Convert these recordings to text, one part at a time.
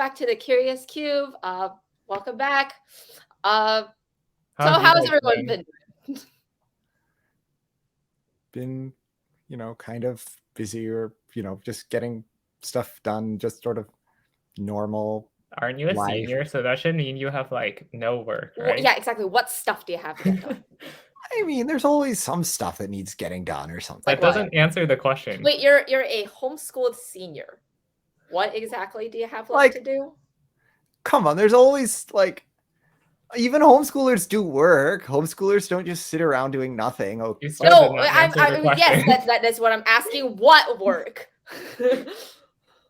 back to the Curious Cube. Welcome back. So How have you how's guys everyone been? been? Been, kind of busy or, just getting stuff done, just sort of normal Aren't you a life. senior? So that should mean you have like no work, Well, right? yeah, exactly. What stuff do you have to get done? I mean, there's always some stuff that needs getting done or something. Like That what? doesn't answer the question. Wait, you're a homeschooled senior. What exactly do you have left Like- to do? Come on, there's always even homeschoolers do work. Homeschoolers don't just sit around doing nothing. Oh, You still did No, not answer the question. yes, that is what I'm asking. What work?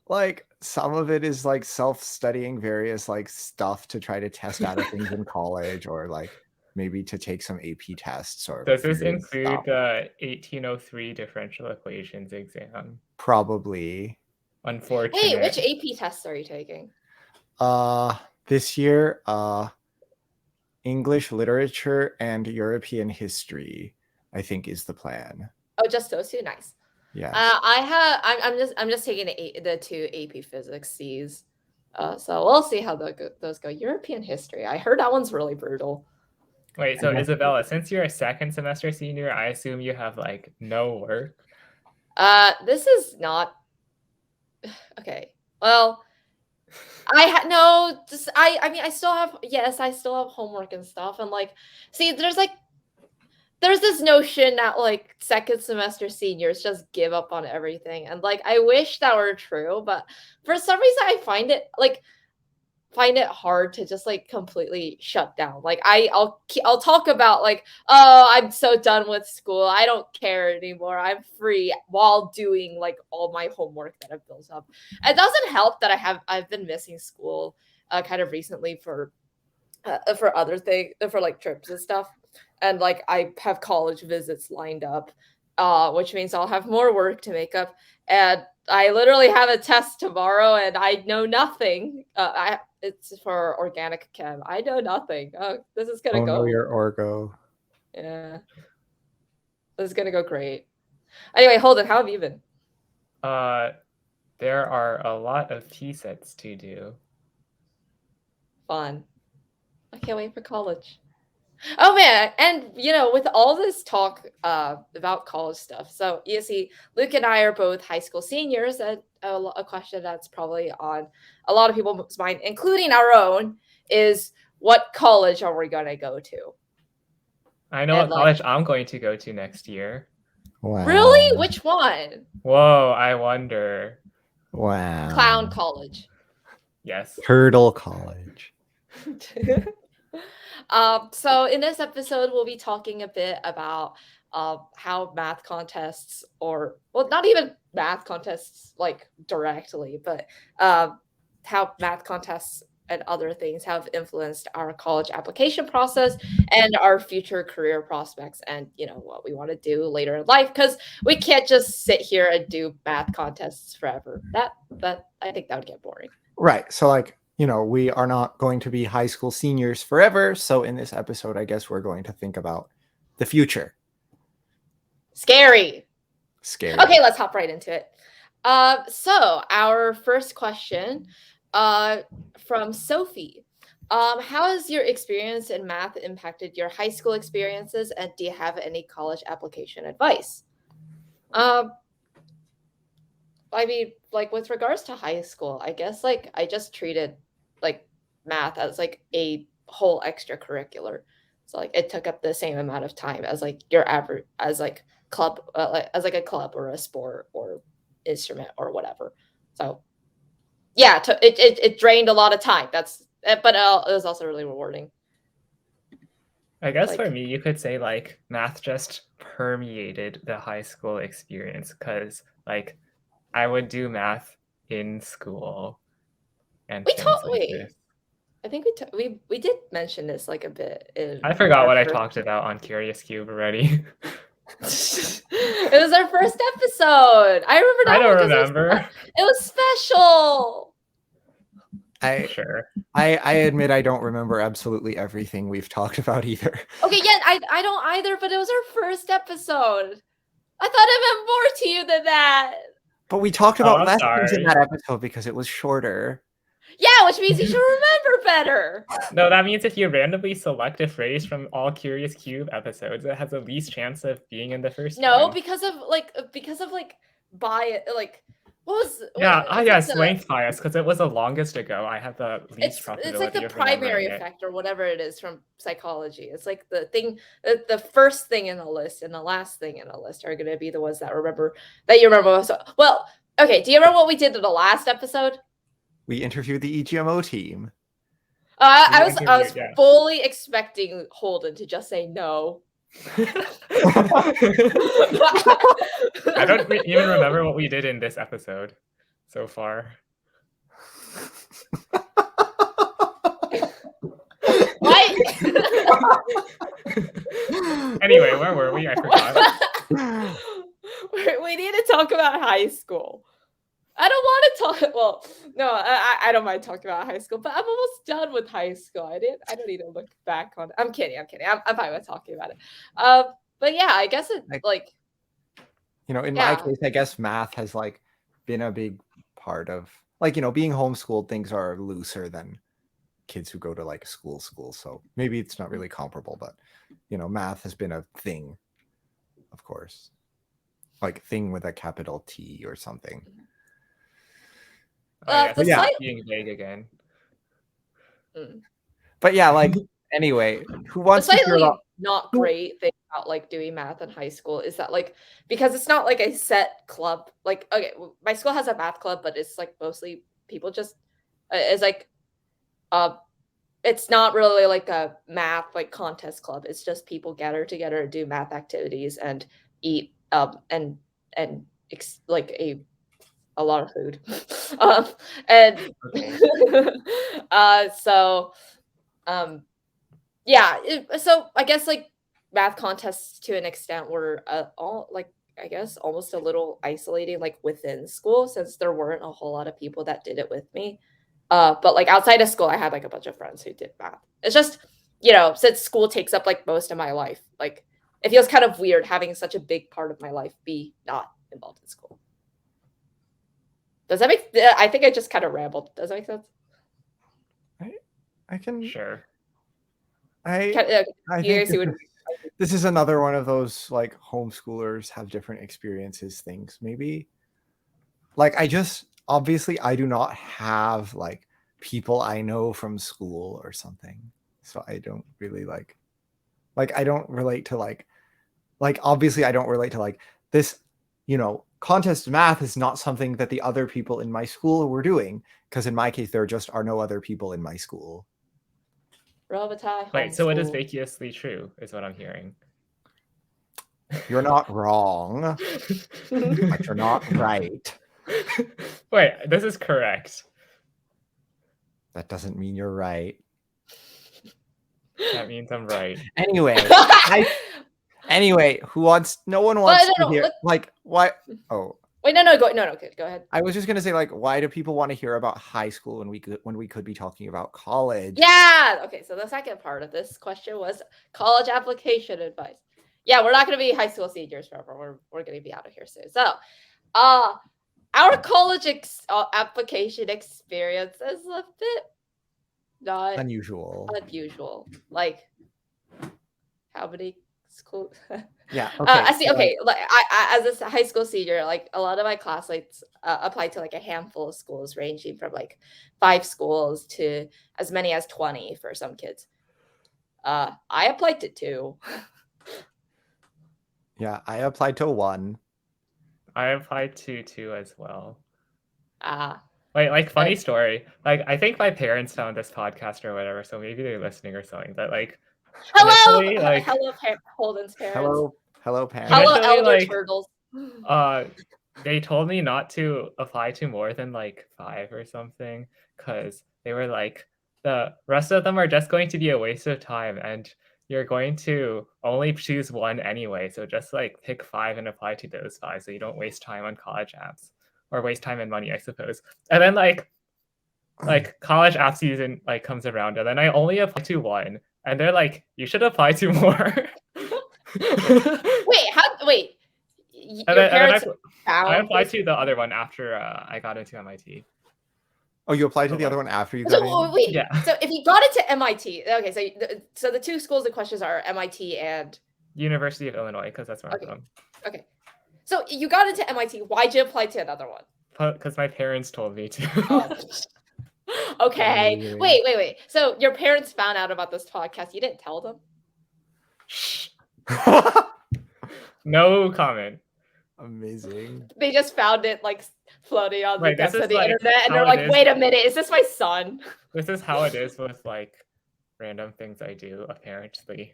like some of it is like self-studying various like stuff to try to test out of things in college, or like maybe to take some AP tests or Does this various include stuff. the 1803 differential equations exam? Probably. Unfortunate. Wait, which AP tests are you taking? This year, English literature and European history, I think, is the plan. Oh, just those two. Nice. Yeah. I'm just taking the two AP Physics C's. So we'll see how those go. European history. I heard that one's really brutal. Wait, so Isabella, since you're a second semester senior, I assume you have like no work. This is not okay. Well, I mean I still have homework and stuff, and like see there's this notion that like second semester seniors just give up on everything, and like I wish that were true, but for some reason I find it hard to just like completely shut down. Like I'll talk about like, oh, I'm so done with school, I don't care anymore, I'm free, while doing like all my homework that I've built up. It doesn't help that I've been missing school kind of recently for other things, for like trips and stuff, and like I have college visits lined up, which means I'll have more work to make up, and I literally have a test tomorrow and I know nothing. It's for organic chem. I know nothing. This is gonna go. No, your orgo. Yeah, this is gonna go great. Anyway, Holden, how have you been? There are a lot of T-sets to do. Fun. I can't wait for college. Oh man, and with all this talk about college stuff, so you see, Luke and I are both high school seniors, and a question that's probably on a lot of people's mind, including our own, is what college are we gonna go to? I know And, what college I'm going to go to next year. Wow. Really? Which one? Whoa, I wonder. Wow. Clown college. Yes. Turtle college. So in this episode, we'll be talking a bit about how math contests, or well, not even math contests like directly, but how math contests and other things have influenced our college application process and our future career prospects, and what we want to do later in life, because we can't just sit here and do math contests forever. That I think that would get boring. Right. So like, we are not going to be high school seniors forever. So in this episode, I guess we're going to think about the future. Scary. Okay, let's hop right into it. So our first question from Sophie. How has your experience in math impacted your high school experiences, and do you have any college application advice? I mean, like with regards to high school, I guess like I just treated like math as like a whole extracurricular. So like it took up the same amount of time as like your average, as like club, as like a club or a sport or instrument or whatever. So yeah, it drained a lot of time. But it was also really rewarding. I guess Like- for me, you could say like math just permeated the high school experience, because like I would do math in school and We things talked. like Wait, this. I think we did mention this like a bit. I forgot what I first- talked about on Curious Cube already. It was our first episode. I remember that. I don't one 'cause remember. It was special. Sure. I admit I don't remember absolutely everything we've talked about either. Okay, yeah, I don't either, but it was our first episode. I thought it meant more to you than that. But we talked about I'm less things in sorry. that episode because it was shorter. Yeah, which means you should remember better. No, that means if you randomly select a phrase from all Curious Cube episodes, it has the least chance of being in the first No, one. because of like bias. Like what was Yeah, it's yes, like length bias, because it was the longest ago. I have the least it's probability like the of remembering primary it. effect or whatever it is from psychology. It's like the thing, the first thing in a list and the last thing in a list are going to be the ones that you remember. So, well, okay. Do you remember what we did in the last episode? We interviewed the EGMO team. I was interviewed, yeah. fully expecting Holden to just say no. I don't even remember what we did in this episode so far. What? Anyway, where were we? I forgot. We need to talk about high school. I don't want to talk. Well, no, I don't mind talking about high school, but I'm almost done with high school. I don't need to look back on it. I'm kidding. I'm fine with talking about it. But yeah, I guess it like. You know, in my case, I guess math has like been a big part of like, you know, being homeschooled. Things are looser than kids who go to like school. So maybe it's not really comparable, but you know, math has been a thing, of course, like thing with a capital T or something. Yeah, being vague again. But yeah, like anyway, who wants to hear about not great thing about like doing math in high school is that like because it's not like a set club. Like okay, my school has a math club, but it's like mostly people just it's like it's not really like a math like contest club. It's just people gather together to do math activities and eat and like a lot of food. And yeah, so I guess like math contests to an extent were all like I guess almost a little isolating like within school since there weren't a whole lot of people that did it with me. But like outside of school, I had like a bunch of friends who did math. It's just, you know, since school takes up like most of my life, like it feels kind of weird having such a big part of my life be not involved in school. Does that make? I think I just kind of rambled. Does that make sense? I can. Sure. I think this is another one of those like homeschoolers have different experiences things. Maybe like obviously I do not have like people I know from school or something, so I don't really like I don't relate to like obviously I don't relate to like this, you know, contest math is not something that the other people in my school were doing because in my case there just are no other people in my school. Wait, so it is vacuously true, is what I'm hearing. You're not wrong, but you're not right. Wait, this is correct. That doesn't mean you're right. That means I'm right. Anyway, no one wants to hear like what? Oh. Wait, no, go ahead. I was just gonna say, like, why do people want to hear about high school when we could be talking about college? Yeah. Okay. So the second part of this question was college application advice. Yeah, we're not gonna be high school seniors forever. We're gonna be out of here soon. So, our college application experience is a bit not unusual. Like, how many school? Yeah. Okay. I see. Okay, like I as a high school senior, like a lot of my classmates applied to like a handful of schools, ranging from like 5 schools to as many as 20 for some kids. I applied to 2. Yeah, I applied to 1. I applied to 2 as well. Wait, like funny story. Like I think my parents found this podcast or whatever, so maybe they're listening or something. But like, hello, Holden's parents. Hello, parents. Hello, elder turtles. They told me not to apply to more than like 5 or something because they were like, the rest of them are just going to be a waste of time, and you're going to only choose 1 anyway. So just like pick 5 and apply to those 5, so you don't waste time on college apps or waste time and money, I suppose. And then like college app season like comes around, and then I only apply to 1, and they're like, you should apply to more. Wait. I applied to the other one after I got into MIT. Oh, you applied to the other one after you got in? Wait, Yeah. so if you got into MIT, okay, so the two schools in questions are MIT and University of Illinois, because that's where I'm from. Okay. So you got into MIT. Why'd you apply to another one? Because my parents told me to. Okay. Amazing. Wait. So your parents found out about this podcast. You didn't tell them? Shh. No comment. Amazing. They just found it like floating on the Right, depths this of is, the like, internet, and how they're it like, is. "Wait a minute, is this my son?" This is how it is with like random things I do, apparently.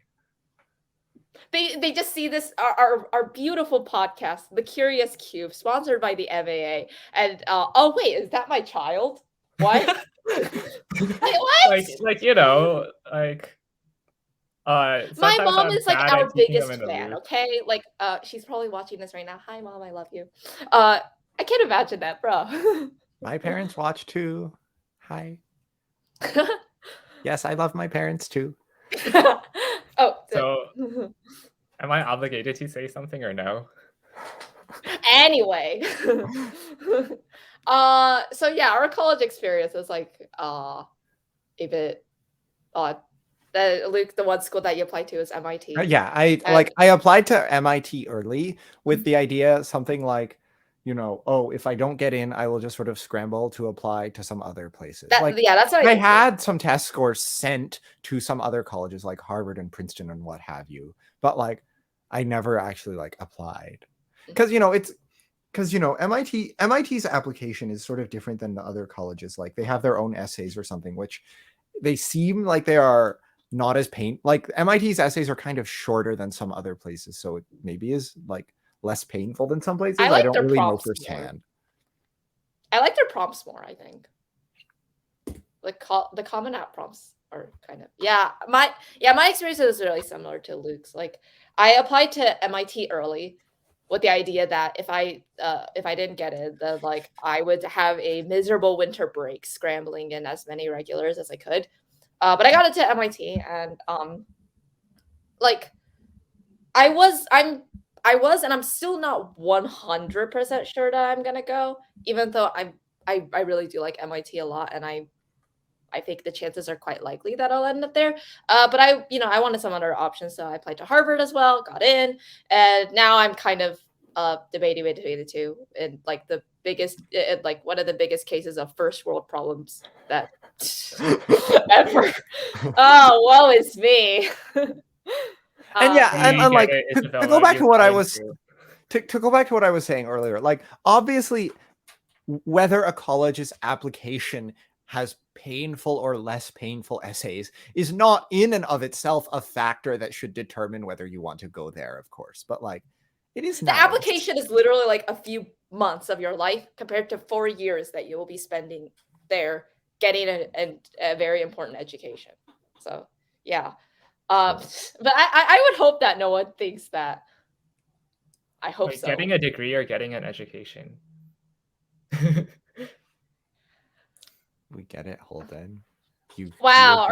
They just see this our beautiful podcast, The Curious Cube, sponsored by the MAA, and oh wait, is that my child? What? Wait, what? Like you know, like My sometimes mom I'm is like bad our at keeping biggest them in the fan, loop. okay? Like she's probably watching this right now. Hi mom, I love you. I can't imagine that, bro. My parents watch too. Hi. Yes, I love my parents too. Oh, So am I obligated to say something or no? anyway. So yeah, our college experience is like a bit odd. Luke, the one school that you applied to is MIT. Yeah, I applied to MIT early with the idea something like, you know, oh, if I don't get in, I will just sort of scramble to apply to some other places. That's what I had some test scores sent to some other colleges like Harvard and Princeton and what have you, but like I never actually like applied because MIT's application is sort of different than the other colleges. Like they have their own essays or something, which they seem like they are not as like MIT's essays are kind of shorter than some other places, so it maybe is like less painful than some places. I don't really know firsthand. I like their prompts more, I think. Like the Common App prompts are kind of my experience is really similar to Luke's. Like I applied to MIT early with the idea that if I didn't get it, then like I would have a miserable winter break scrambling in as many regulars as I could. But I got into MIT, and like I was and I'm still not 100% sure that I'm gonna go, even though I really do like MIT a lot, and I think the chances are quite likely that I'll end up there. But I wanted some other options, so I applied to Harvard as well, got in, and now I'm kind of debating between the two. And like the biggest, like one of the biggest cases of first world problems that ever. Oh, woe is me. And and like to go back to what I was to go back to what I was saying earlier, like obviously whether a college's application has painful or less painful essays is not in and of itself a factor that should determine whether you want to go there, of course. But like it is the application is literally like a few months of your life compared to 4 years that you will be spending there getting a very important education. So yeah. But I would hope that no one thinks that. I hope so. Getting a degree or getting an education. We get it, Holden. Wow,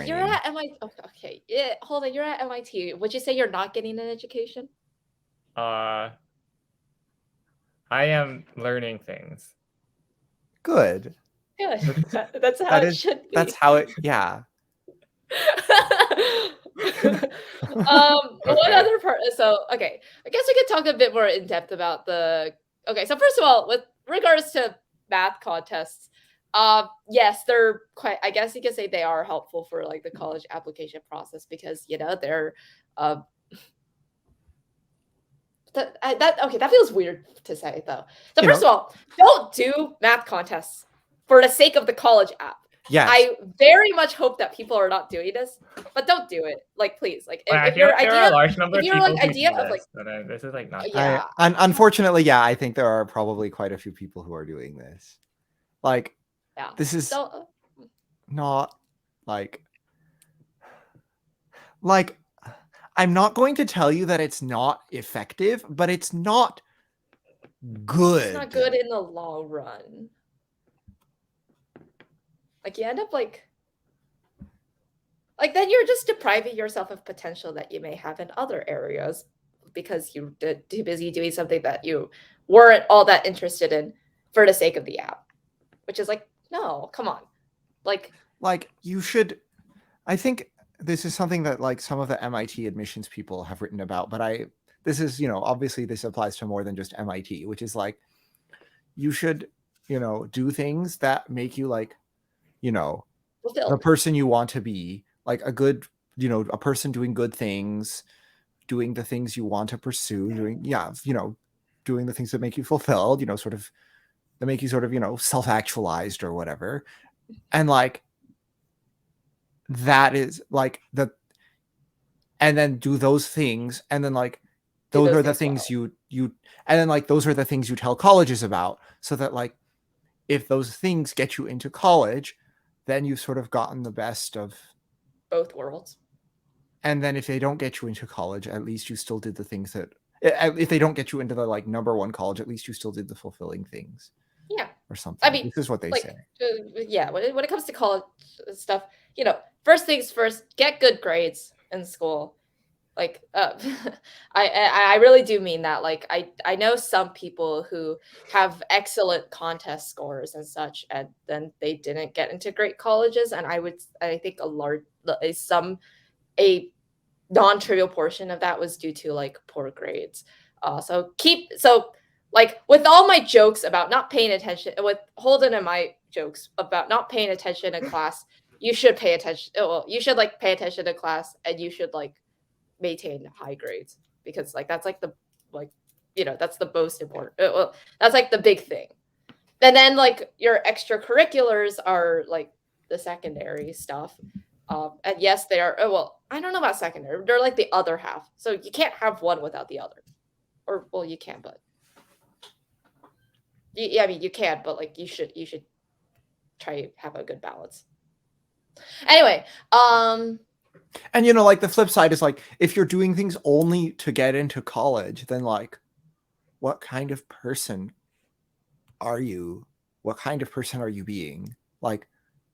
you're at MIT. Okay, yeah, Holden, you're at MIT. Would you say you're not getting an education? I am learning things. Good. That's how it should be. That's how it. Yeah. One other part. So okay, I guess we could talk a bit more in depth about the. Okay, so first of all, with regards to math contests, yes, they're quite. I guess you could say they are helpful for like the college application process because they're. That feels weird to say though. So first of all, don't do math contests for the sake of the college app. Yes. I very much hope that people are not doing this, but don't do it. Like, please, like if your idea, this is like not. Yeah. Unfortunately, I think there are probably quite a few people who are doing this. Like, this is not like. I'm not going to tell you that it's not effective, but it's not good. It's not good in the long run. Like you end up like then you're just depriving yourself of potential that you may have in other areas because you're too busy doing something that you weren't all that interested in for the sake of the app, which is like No, come on. Like you should. I think this is something that like some of the MIT admissions people have written about, but this is, obviously this applies to more than just MIT, which is like you should, do things that make you like, fulfilled. the person you want to be, like a good, a person doing good things, doing the things you want to pursue, doing the things that make you fulfilled, sort of that make you sort of, self-actualized or whatever. And like that is like and then do those things, and then like those are the things you and then like those are the things you tell colleges about, so that like if those things get you into college, then you've sort of gotten the best of both worlds. And then if they don't get you into college, at least you still did the things that, if they don't get you into the like #1 college, at least you still did the fulfilling things. Yeah. Or something. I mean, this is what they say. Yeah, when it comes to college stuff, first things first, get good grades in school. Like, I really do mean that. Like, I know some people who have excellent contest scores and such, and then they didn't get into great colleges. And I think a non-trivial portion of that was due to like poor grades. So like with all my jokes about not paying attention, with Holden and my jokes about not paying attention in class, you should pay attention. Well, you should like pay attention to class, and you should like maintain high grades, because like that's like the that's the most important. Well, that's like the big thing. And then like your extracurriculars are like the secondary stuff. And yes, they are. Well, I don't know about secondary. They're like the other half. So you can't have one without the other. Or well, you can, but yeah, I mean you can, but like you should try to have a good balance. Anyway, and like the flip side is like if you're doing things only to get into college, then like what kind of person are you? What kind of person are you being? Like,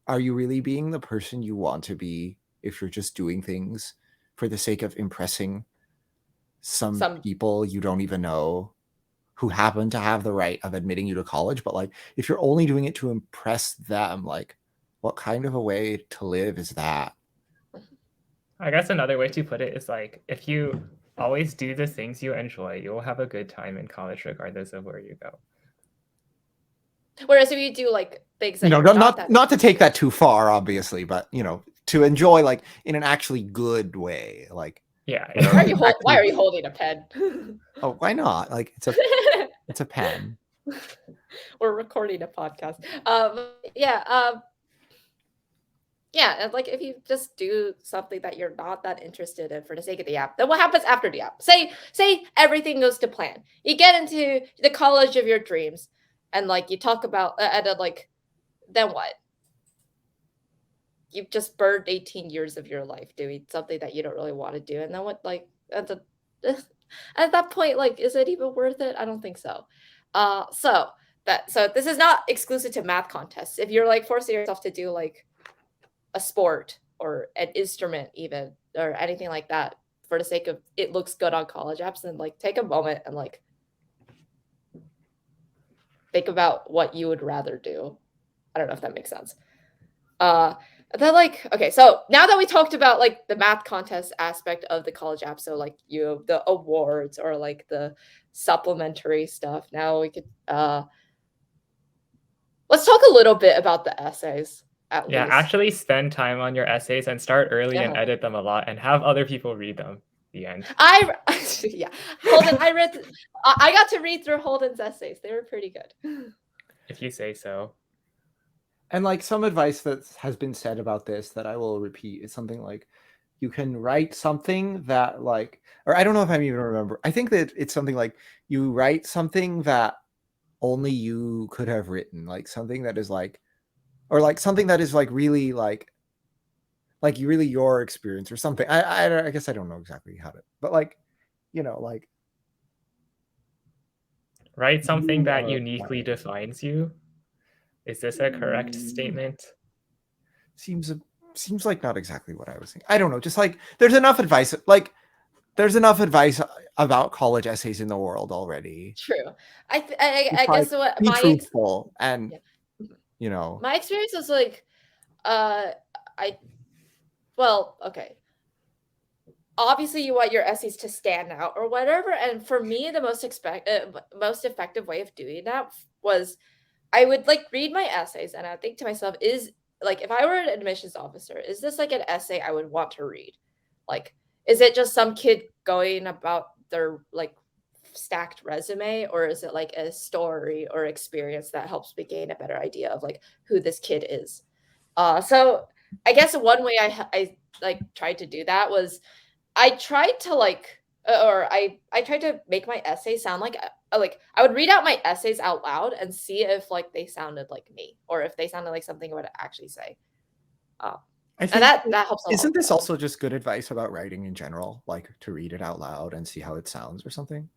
are you really being the person you want to be if you're just doing things for the sake of impressing some people you don't even know who happen to have the right of admitting you to college? But like if you're only doing it to impress them, like what kind of a way to live is that? I guess another way to put it is like if you always do the things you enjoy, you'll have a good time in college regardless of where you go. Whereas if you do like things that not to take that too far, obviously, but to enjoy like in an actually good way, like yeah. Why are you holding a pen? Oh, why not? Like it's a pen. We're recording a podcast. Yeah, and like if you just do something that you're not that interested in for the sake of the app, then what happens after the app? Say everything goes to plan. You get into the college of your dreams, and like you talk about, and then like, then what? You've just burned 18 years of your life doing something that you don't really want to do, and then what? Like at that point, like, is it even worth it? I don't think so. So this is not exclusive to math contests. If you're like forcing yourself to do like a sport or an instrument even or anything like that for the sake of it looks good on college apps, and like take a moment and like think about what you would rather do. I don't know if that makes sense. Then like, okay, so now that we talked about like the math contest aspect of the college app, so like the awards or like the supplementary stuff, now we could let's talk a little bit about the essays. Yeah, actually spend time on your essays and start early and edit them a lot and have other people read them. The end. Holden, I got to read through Holden's essays. They were pretty good. If you say so. And like some advice that has been said about this that I will repeat is something like you can write something that like, or I don't know if I even remember. I think that it's something like you write something that only you could have written, like something that is like, or like something that is like really like really your experience or something. I guess I don't know exactly how to, but like, like write something that uniquely defines you. Is this a correct statement? Seems like not exactly what I was saying. I don't know. Just like there's enough advice. Like there's enough advice about college essays in the world already. True. I guess what be truthful and you know. My experience was like, well, okay. Obviously, you want your essays to stand out or whatever. And for me, the most effective way of doing that was I would like read my essays and I would think to myself, is like if I were an admissions officer, is this like an essay I would want to read? Like, is it just some kid going about their like stacked resume, or is it like a story or experience that helps me gain a better idea of like who this kid is? So I guess one way I like tried to do that was I tried to like or I tried to make my essay sound like I would read out my essays out loud and see if like they sounded like me or if they sounded like something I would actually say. I think And that helps a lot. isn't this also just good advice about writing in general, like to read it out loud and see how it sounds or something?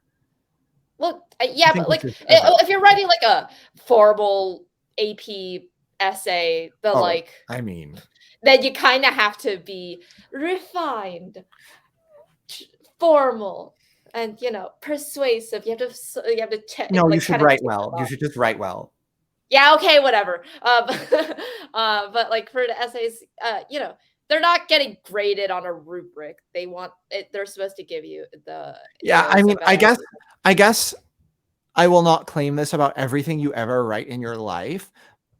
Well, yeah, think but like this is advice. if you're writing like a formal AP essay, Oh, like I mean, then you kind of have to be refined, formal, and persuasive. You have to no, you like should kind of write tick them well. You off. should just write well. Yeah, okay, whatever. But like for the essays, they're not getting graded on a rubric. They're supposed to give you the Yeah, I mean, Isabella. I guess I will not claim this about everything you ever write in your life,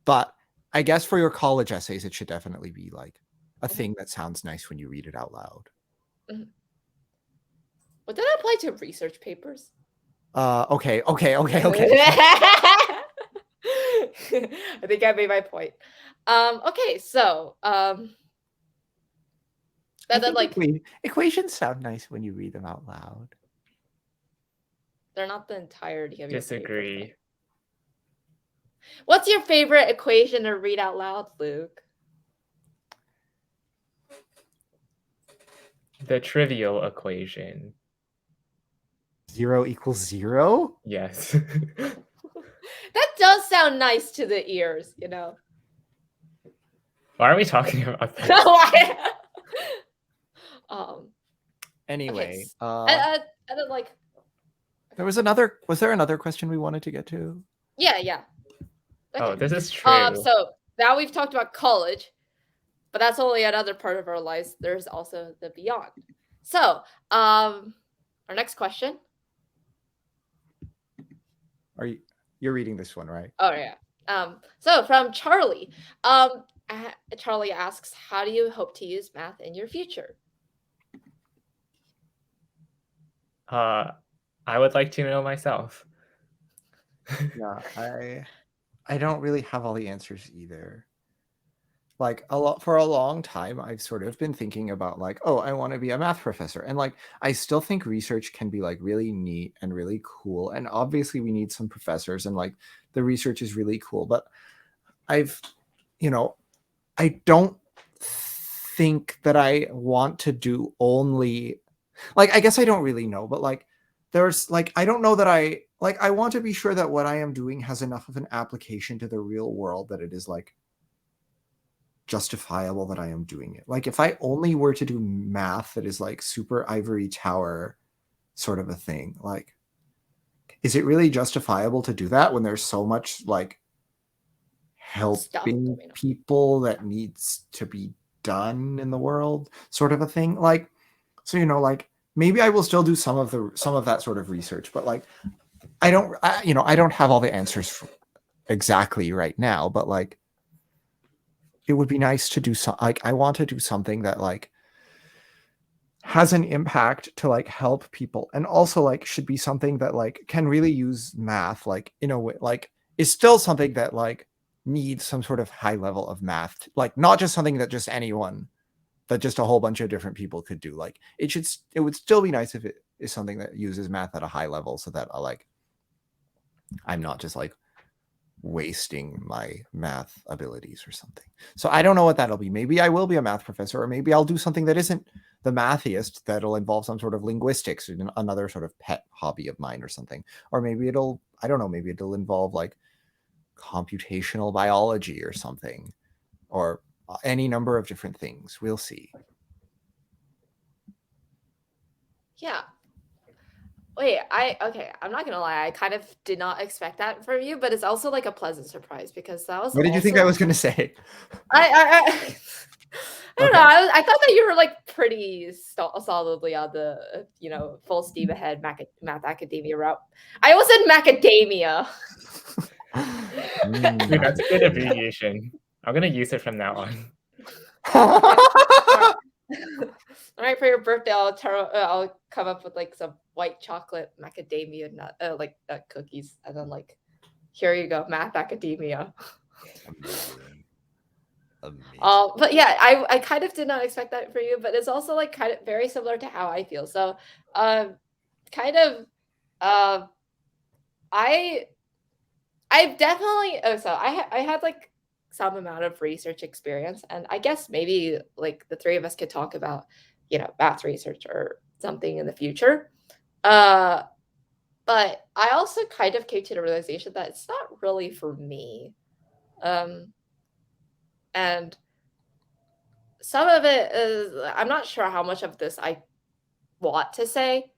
but I guess for your college essays, it should definitely be like a thing that sounds nice when you read it out loud. Mhm. Would that apply to research papers? Okay. I think I made my point. Okay, so then like equations sound nice when you read them out loud. they're not the entirety of your paper. Disagree. What's your favorite equation to read out loud, Luke? The trivial equation. 0 equals 0? Yes. That does sound nice to the ears, Why are we talking about this? Anyway, okay. And then like was there another question we wanted to get to? Yeah. Okay. Oh, this is true. So now we've talked about college, but that's only another part of our lives. There's also the beyond. So, our next question. You're reading this one, right? Oh yeah. So from Charlie. Charlie asks, how do you hope to use math in your future? I would like to know myself. Yeah, I don't really have all the answers either. Like for a long time, I've sort of been thinking about like, oh, I want to be a math professor. And like, I still think research can be like really neat and really cool. And obviously we need some professors and like the research is really cool. But I don't think that I want to do only, like, I guess I don't really know, but like, there's like, I don't know that I want to be sure that what I am doing has enough of an application to the real world that it is like justifiable that I am doing it. Like if I only were to do math that is like super ivory tower sort of a thing, like, is it really justifiable to do that when there's so much like helping people that needs to be done in the world sort of a thing? Like, so, like maybe I will still do some of that sort of research, but like, I don't have all the answers exactly right now, but like, it would be nice to do like, I want to do something that like has an impact to like help people, and also like should be something that like can really use math, like in a way, like is still something that like needs some sort of high level of math, like not just something that just anyone, that just a whole bunch of different people could do. Like it would still be nice if it is something that uses math at a high level, so that I'm not just like wasting my math abilities or something. So I don't know what that'll be. Maybe I will be a math professor, or maybe I'll do something that isn't the mathiest, that'll involve some sort of linguistics, or another sort of pet hobby of mine or something. Or maybe I don't know, maybe it'll involve like computational biology or something, or any number of different things. We'll see. Yeah. Wait, okay, I'm not gonna lie, I kind of did not expect that from you, but it's also like a pleasant surprise because that was What did you think I was gonna say? I don't know. Okay. I thought that you were like pretty solidly on the full steam ahead math academia route. I was in macadamia. Dude, that's a good abbreviation. I'm gonna use it from now on. All right, for your birthday, I'll come up with like some white chocolate macadamia nut like cookies, and then like here you go, math academia. Amazing. But yeah, I kind of did not expect that for you, but it's also like kind of very similar to how I feel. So, kind of, uh, I I've definitely so I had like some amount of research experience, and I guess maybe like the three of us could talk about math research or something in the future. Uh, but I also kind of came to the realization that it's not really for me. Um, and some of it is I'm not sure how much of this I want to say,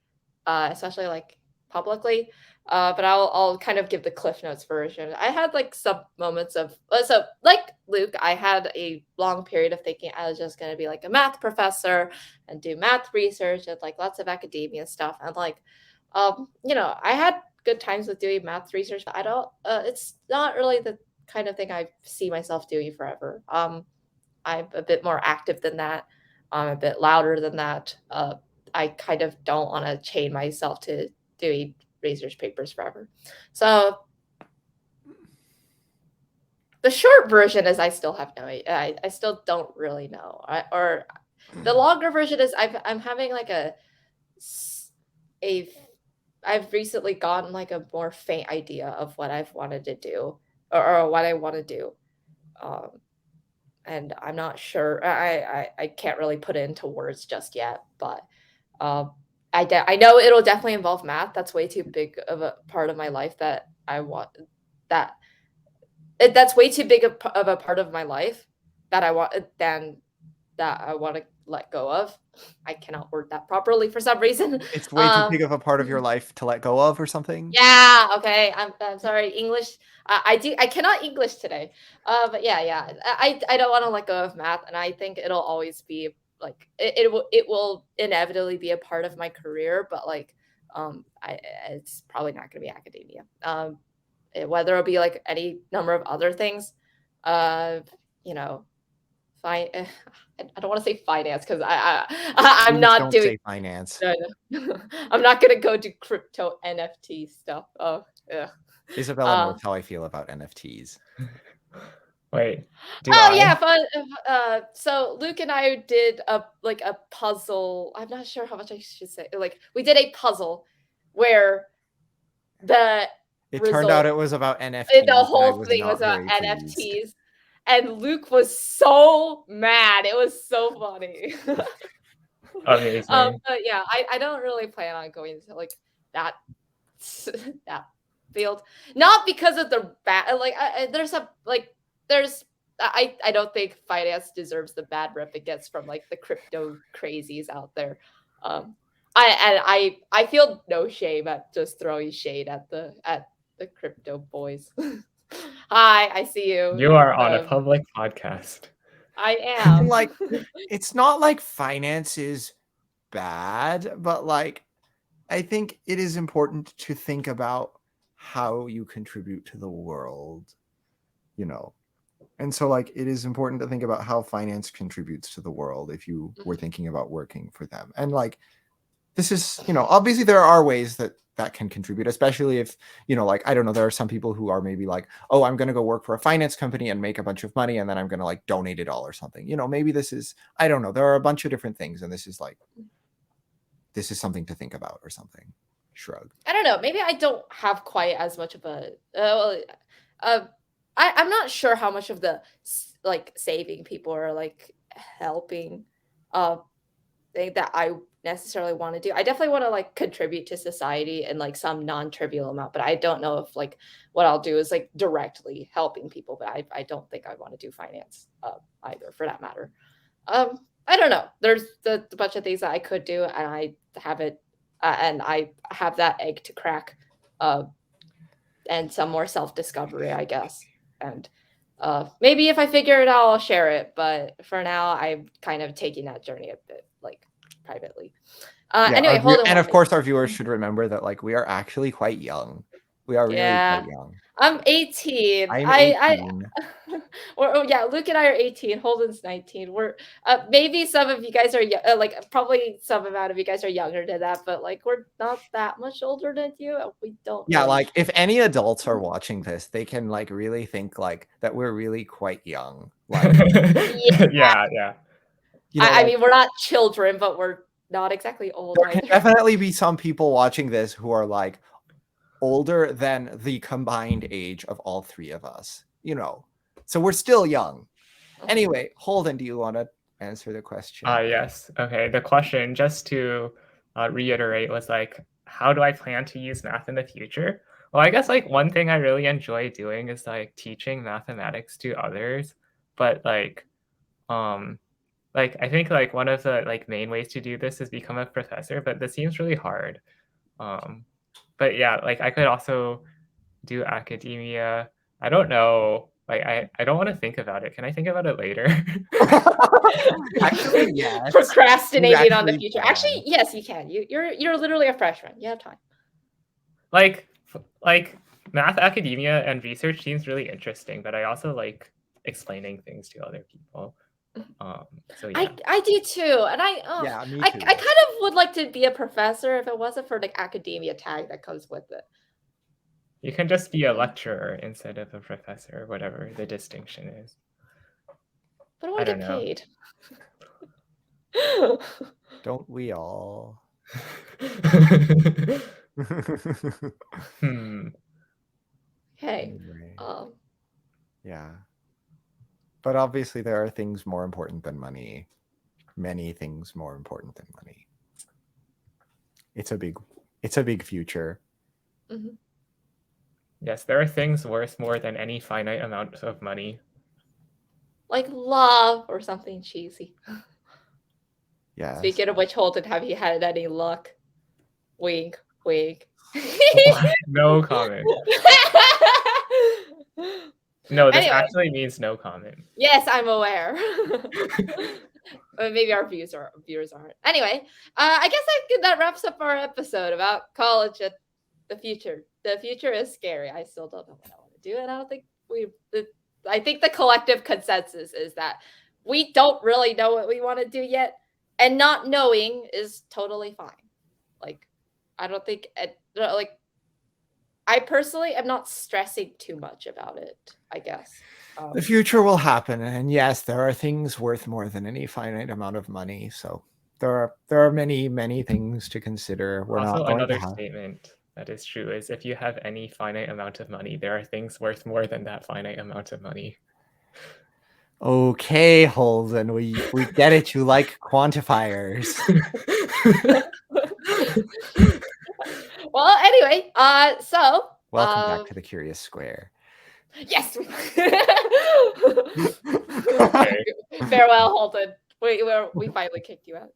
especially like publicly. But I'll kind of give the Cliff Notes version. I had like some moments of so like Luke, I had a long period of thinking I was just gonna be like a math professor and do math research and like lots of academia stuff. And like I had good times with doing math research, but I don't it's not really the kind of thing I see myself doing forever. I'm a bit more active than that. I'm a bit louder than that. I kind of don't want to chain myself to doing research papers forever. So the short version is I still have I still don't really know. Or the longer version is I'm having like a I've recently gotten like a more faint idea of what I've wanted to do or what I want to do. Um, and I'm not sure. I can't really put it into words just yet, but um, I know it'll definitely involve math. That's way too big of a part of my life that I want that that's way too big of a part of my life that I want than that I want to let go of. I cannot word that properly for some reason. It's way too big of a part of your life to let go of or something? Yeah, okay. I'm sorry. English. I cannot English today. But yeah. I don't want to let go of math, and I think it'll always be like it will inevitably be a part of my career. But like, it's probably not going to be academia. Whether it'll be like any number of other things. You know, fine. I don't want to say finance because I'm Please not don't doing say finance. no. I'm not gonna go do crypto NFT stuff. Oh, yeah. Isabella knows how I feel about NFTs. Wait, do Oh I? yeah, fun. So Luke and I did a puzzle. I'm not sure how much I should say. Like we did a puzzle where the It turned out result, it was about NFTs, the and I whole was thing was not about very pleased. NFTs, and Luke was so mad. It was so funny. Amazing. But yeah, I don't really plan on going into like that that field. Not because of the bad like there's a like there's I don't think finance deserves the bad rep it gets from like the crypto crazies out there. Um I feel no shame at just throwing shade at the crypto boys. Hi, I see you. You are on a public podcast. I And am. like, it's not like finance is bad, but like, I think it is important to think about how you contribute to the world, And so, like, it is important to think about how finance contributes to the world if you were thinking about working for them. And like, this is, obviously there are ways that can contribute, especially if, like, I don't know, there are some people who are maybe like, oh, I'm going to go work for a finance company and make a bunch of money, and then I'm going to like donate it all or something. Maybe this is, I don't know, there are a bunch of different things, and this is something to think about or something. Shrug. I don't know. Maybe I don't have quite as much of a. I'm not sure how much of the like saving people or like helping, thing that I necessarily want to do. I definitely want to like contribute to society in like some non-trivial amount, but I don't know if like what I'll do is like directly helping people. But I don't think I want to do finance either, for that matter. I don't know. There's the bunch of things that I could do, and I haven't and I have that egg to crack, and some more self-discovery, I guess. And maybe if I figure it out, I'll share it. But for now, I'm kind of taking that journey a bit like privately. Anyway, Holden. And of course, our viewers should remember that like we are actually quite young. We are really quite young. I'm 18. I'm 18. Luke and I are 18. Holden's 19. We're maybe some of you guys are like probably some amount of you guys are younger than that, but like we're not that much older than you. We don't. Yeah, like if any adults are watching this, they can like really think like that we're really quite young. Like, yeah. You know, I mean, we're not children, but we're not exactly old. There can definitely be some people watching this who are like older than the combined age of all three of us, you know, so we're still young. Anyway, Holden, do you want to answer the question? Yes. Okay. The question, just to reiterate, was like, how do I plan to use math in the future? Well, I guess like one thing I really enjoy doing is like teaching mathematics to others, but like I think like one of the like main ways to do this is become a professor, but this seems really hard. But yeah, like I could also do academia. I don't know. Like I don't want to think about it. Can I think about it later? Actually, yes. Procrastinating on the future. Actually, yes, you can. You're literally a freshman. You have time. Like math academia and research seems really interesting, but I also like explaining things to other people. So yeah. I do too, and me too. I kind of would like to be a professor if it wasn't for the academia tag that comes with it. You can just be a lecturer instead of a professor, whatever the distinction is. But I want to get paid. Don't we all? Okay. Anyway. Yeah. But obviously there are things more important than money. Many things more important than money. It's a big future. Mm-hmm. Yes, there are things worth more than any finite amount of money. Like love or something cheesy. Yeah. Speaking of which, Holden, have you had any luck? Wink, wink. No comment. No, this actually means no comment. Yes, I'm aware. Maybe our viewers aren't. Anyway, I guess that wraps up our episode about college and the future. The future is scary. I still don't know what I want to do, and I don't think I think the collective consensus is that we don't really know what we want to do yet, and not knowing is totally fine. Like, I don't think I personally am not stressing too much about it, I guess. The future will happen, and yes, there are things worth more than any finite amount of money. So there are many things to consider. We're also, not going another to have... statement that is true is if you have any finite amount of money, there are things worth more than that finite amount of money. Okay, Holden, we get it. You like quantifiers. Well, anyway, so welcome back to the Curious Square. Yes. Okay. Farewell, Holden. We finally kicked you out.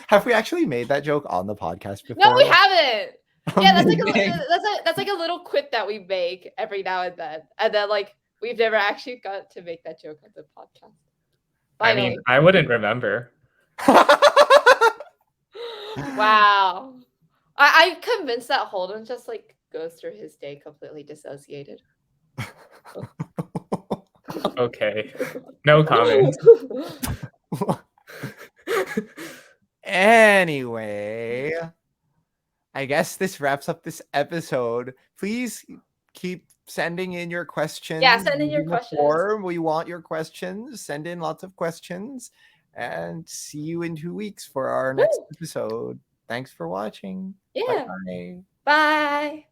Have we actually made that joke on the podcast before? No, we haven't. Yeah, that's like a little quip that we make every now and then like we've never actually got to make that joke on the podcast. Finally. I mean, I wouldn't remember. Wow. I'm convinced that Holden just like goes through his day completely dissociated. Okay. No comment. Anyway, I guess this wraps up this episode. Please keep sending in your questions. Yeah, send in your questions. We want your questions. Send in lots of questions. And see you in 2 weeks for our next episode. Thanks for watching. Yeah. Bye. Bye.